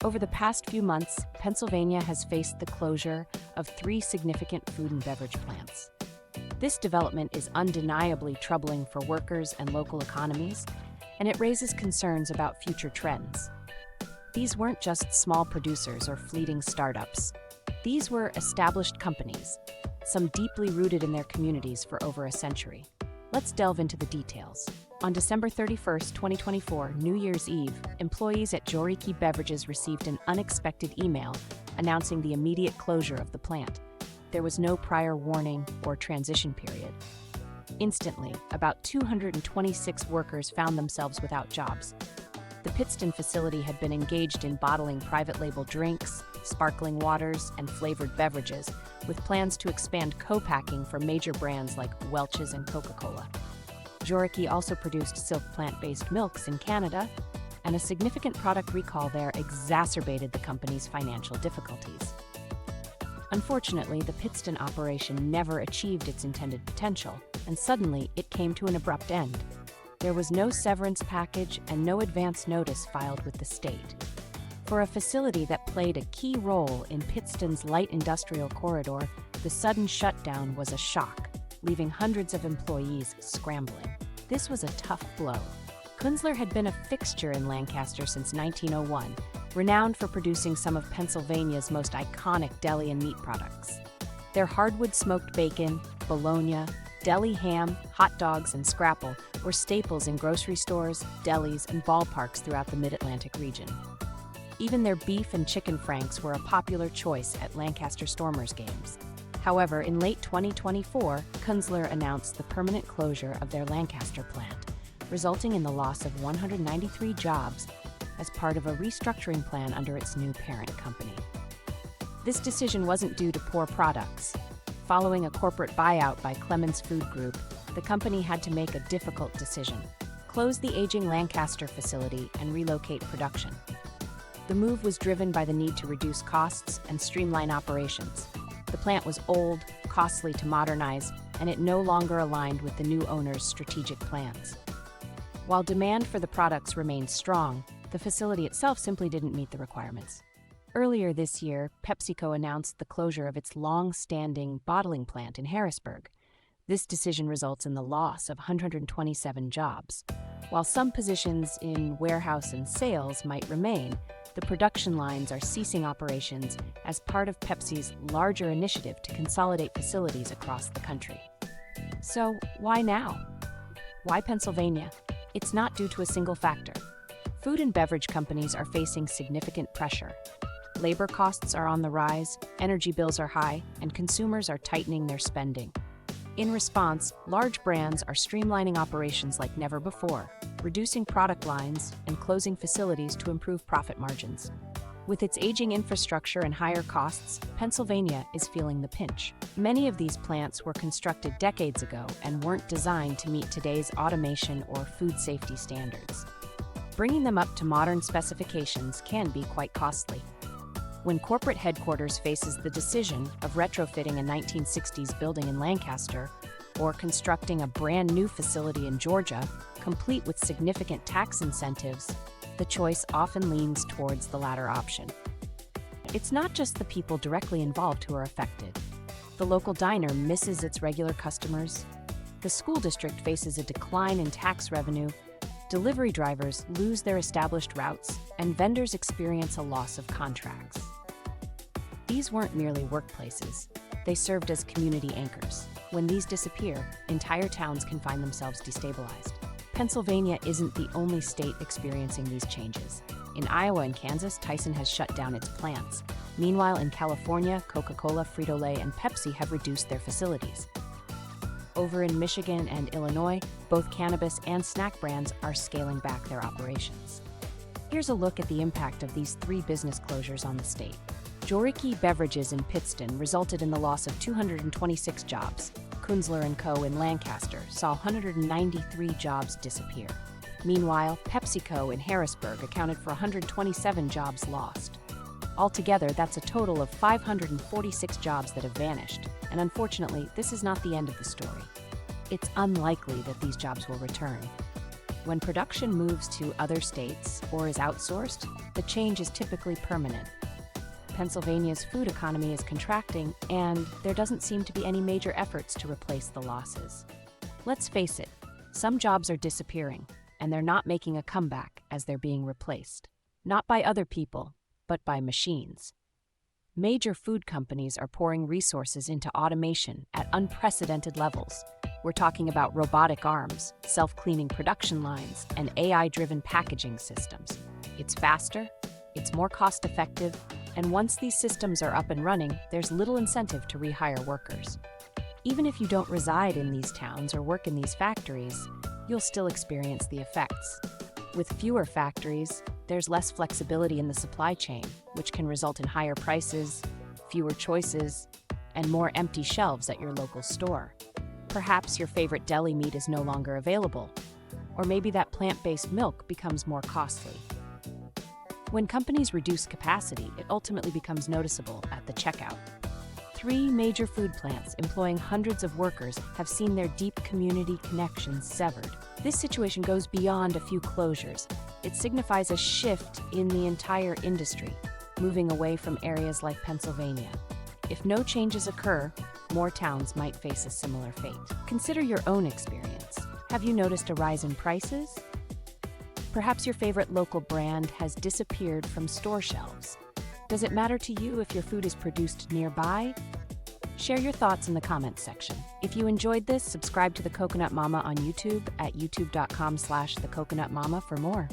Over the past few months, Pennsylvania has faced the closure of 3 significant food and beverage plants. This development is undeniably troubling for workers and local economies, and it raises concerns about future trends. These weren't just small producers or fleeting startups. These were established companies, some deeply rooted in their communities for over a century. Let's delve into the details. On December 31, 2024, New Year's Eve, employees at Joriki Beverages received an unexpected email announcing the immediate closure of the plant. There was no prior warning or transition period. Instantly, about 226 workers found themselves without jobs. The Pittston facility had been engaged in bottling private label drinks, sparkling waters, and flavored beverages, with plans to expand co-packing for major brands like Welch's and Coca-Cola. Joriki also produced silk plant-based milks in Canada, and a significant product recall there exacerbated the company's financial difficulties. Unfortunately, the Pittston operation never achieved its intended potential, and suddenly it came to an abrupt end. There was no severance package and no advance notice filed with the state. For a facility that played a key role in Pittston's light industrial corridor, the sudden shutdown was a shock, leaving hundreds of employees scrambling. This was a tough blow. Kunzler had been a fixture in Lancaster since 1901, renowned for producing some of Pennsylvania's most iconic deli and meat products. Their hardwood-smoked bacon, bologna, deli ham, hot dogs, and scrapple were staples in grocery stores, delis, and ballparks throughout the Mid-Atlantic region. Even their beef and chicken franks were a popular choice at Lancaster Stormers games. However, in late 2024, Kunzler announced the permanent closure of their Lancaster plant, resulting in the loss of 193 jobs as part of a restructuring plan under its new parent company. This decision wasn't due to poor products. Following a corporate buyout by Clemens Food Group, the company had to make a difficult decision: close the aging Lancaster facility and relocate production. The move was driven by the need to reduce costs and streamline operations. The plant was old, costly to modernize, and it no longer aligned with the new owner's strategic plans. While demand for the products remained strong, the facility itself simply didn't meet the requirements. Earlier this year, PepsiCo announced the closure of its long-standing bottling plant in Harrisburg. This decision results in the loss of 127 jobs. While some positions in warehouse and sales might remain, the production lines are ceasing operations as part of Pepsi's larger initiative to consolidate facilities across the country. So, why now? Why Pennsylvania? It's not due to a single factor. Food and beverage companies are facing significant pressure. Labor costs are on the rise, energy bills are high, and consumers are tightening their spending. In response, large brands are streamlining operations like never before, reducing product lines and closing facilities to improve profit margins. With its aging infrastructure and higher costs, Pennsylvania is feeling the pinch. Many of these plants were constructed decades ago and weren't designed to meet today's automation or food safety standards. Bringing them up to modern specifications can be quite costly. When corporate headquarters faces the decision of retrofitting a 1960s building in Lancaster or constructing a brand new facility in Georgia, complete with significant tax incentives, the choice often leans towards the latter option. It's not just the people directly involved who are affected. The local diner misses its regular customers. The school district faces a decline in tax revenue. Delivery drivers lose their established routes, and vendors experience a loss of contracts. These weren't merely workplaces. They served as community anchors. When these disappear, entire towns can find themselves destabilized. Pennsylvania isn't the only state experiencing these changes. In Iowa and Kansas, Tyson has shut down its plants. Meanwhile, in California, Coca-Cola, Frito-Lay, and Pepsi have reduced their facilities. Over in Michigan and Illinois, both cannabis and snack brands are scaling back their operations. Here's a look at the impact of these 3 business closures on the state. Joriki Beverages in Pittston resulted in the loss of 226 jobs. Kunzler & Co. in Lancaster saw 193 jobs disappear. Meanwhile, PepsiCo in Harrisburg accounted for 127 jobs lost. Altogether, that's a total of 546 jobs that have vanished, and unfortunately, this is not the end of the story. It's unlikely that these jobs will return. When production moves to other states or is outsourced, the change is typically permanent. Pennsylvania's food economy is contracting, and there doesn't seem to be any major efforts to replace the losses. Let's face it, some jobs are disappearing, and they're not making a comeback as they're being replaced. Not by other people, but by machines. Major food companies are pouring resources into automation at unprecedented levels. We're talking about robotic arms, self-cleaning production lines, and AI-driven packaging systems. It's faster, it's more cost-effective, and once these systems are up and running, there's little incentive to rehire workers. Even if you don't reside in these towns or work in these factories, you'll still experience the effects. With fewer factories, there's less flexibility in the supply chain, which can result in higher prices, fewer choices, and more empty shelves at your local store. Perhaps your favorite deli meat is no longer available, or maybe that plant-based milk becomes more costly. When companies reduce capacity, it ultimately becomes noticeable at the checkout. 3 major food plants employing hundreds of workers have seen their deep community connections severed. This situation goes beyond a few closures. It signifies a shift in the entire industry, moving away from areas like Pennsylvania. If no changes occur, more towns might face a similar fate. Consider your own experience. Have you noticed a rise in prices? Perhaps your favorite local brand has disappeared from store shelves. Does it matter to you if your food is produced nearby? Share your thoughts in the comments section. If you enjoyed this, subscribe to The Coconut Mama on YouTube at youtube.com/thecoconutmama for more.